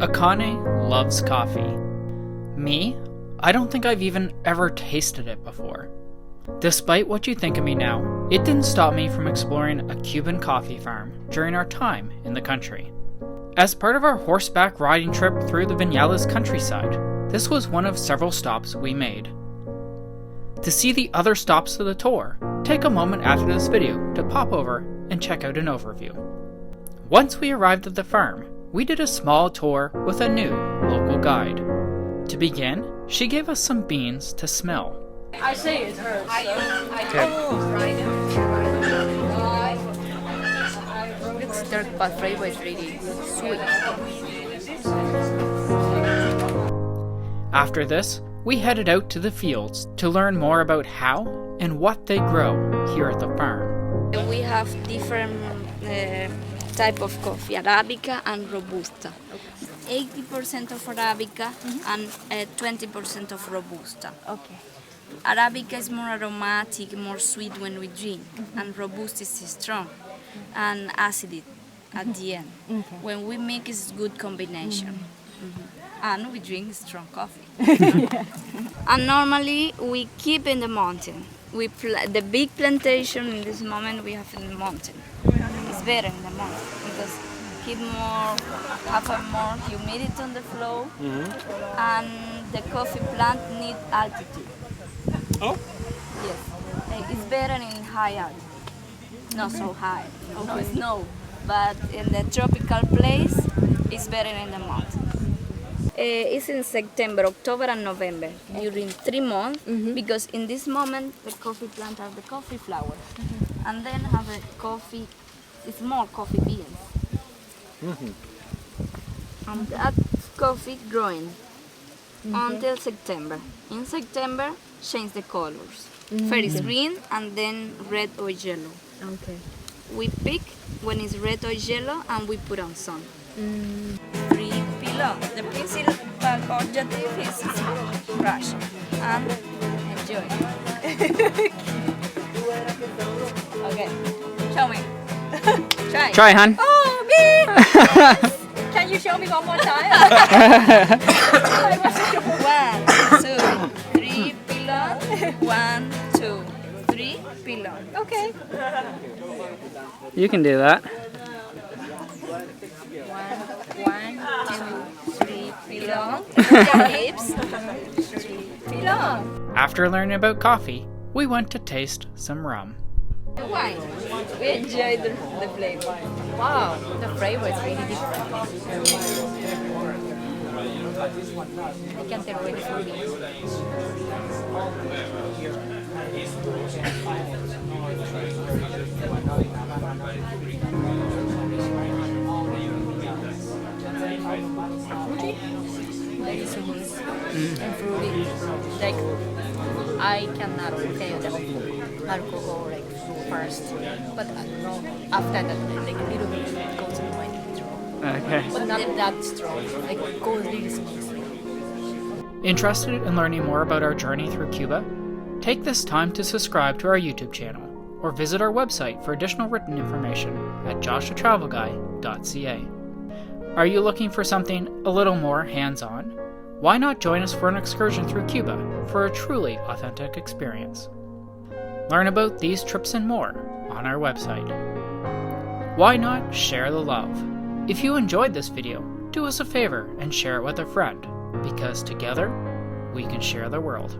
Akane loves coffee. Me? I don't think I've even ever tasted it before. Despite what you think of me now, it didn't stop me from exploring a Cuban coffee farm during our time in the country. As part of our horseback riding trip through the Viñales countryside, this was one of several stops we made. To see the other stops of the tour, take a moment after this video to pop over and check out an overview. Once we arrived at the farm, we did a small tour with a new local guide. To begin, she gave us some beans to smell. I say it hurts. It's dark, but flavor is really sweet. After this, we headed out to the fields to learn more about how and what they grow here at the farm. We have different type of coffee, Arabica and Robusta. 80% of Arabica and 20% of Robusta. Okay. Arabica is more aromatic, more sweet when we drink, and Robusta is strong and acid at the end. Okay. When we make it's good combination. And we drink strong coffee. And normally we keep in the mountain. The big plantation in this moment we have in the mountain. It's better in the mountain because have a more humidity on the floor, and the coffee plant need altitude. Oh? Yes, it's better in high altitude, not so high. No snow, but in the tropical place, it's better in the mountain. It's in September, October, and November during 3 months because in this moment the coffee plant have the coffee flowers, and then have a coffee. It's more coffee beans. And that coffee growing until September. In September, change the colors. First green and then red or yellow. Okay. We pick when it's red or yellow and we put on sun. 3 pillow. The principal objective is brush and enjoy. Okay, show me. Try, hun. Oh, me! Can you show me one more time? 1, 2, 3 pillow. 1, 2, 3 pillow. Okay. You can do that. 1, 2, 3 pillow. Your hips. 3 pillow. After learning about coffee, we went to taste some rum. Wine. We enjoy the flavor. Wow, the flavor is really different. I can't tell wait for me. Fruity? Very sweet and fruity. Like, I cannot tell the alcohol like first, but I don't know, after that, like a little bit goes in my throat. Okay. But not that strong, like it goes really smooth. Interested in learning more about our journey through Cuba? Take this time to subscribe to our YouTube channel or visit our website for additional written information at joshuatravelguy.ca. Are you looking for something a little more hands-on? Why not join us for an excursion through Cuba for a truly authentic experience? Learn about these trips and more on our website. Why not share the love? If you enjoyed this video, do us a favor and share it with a friend, because together we can share the world.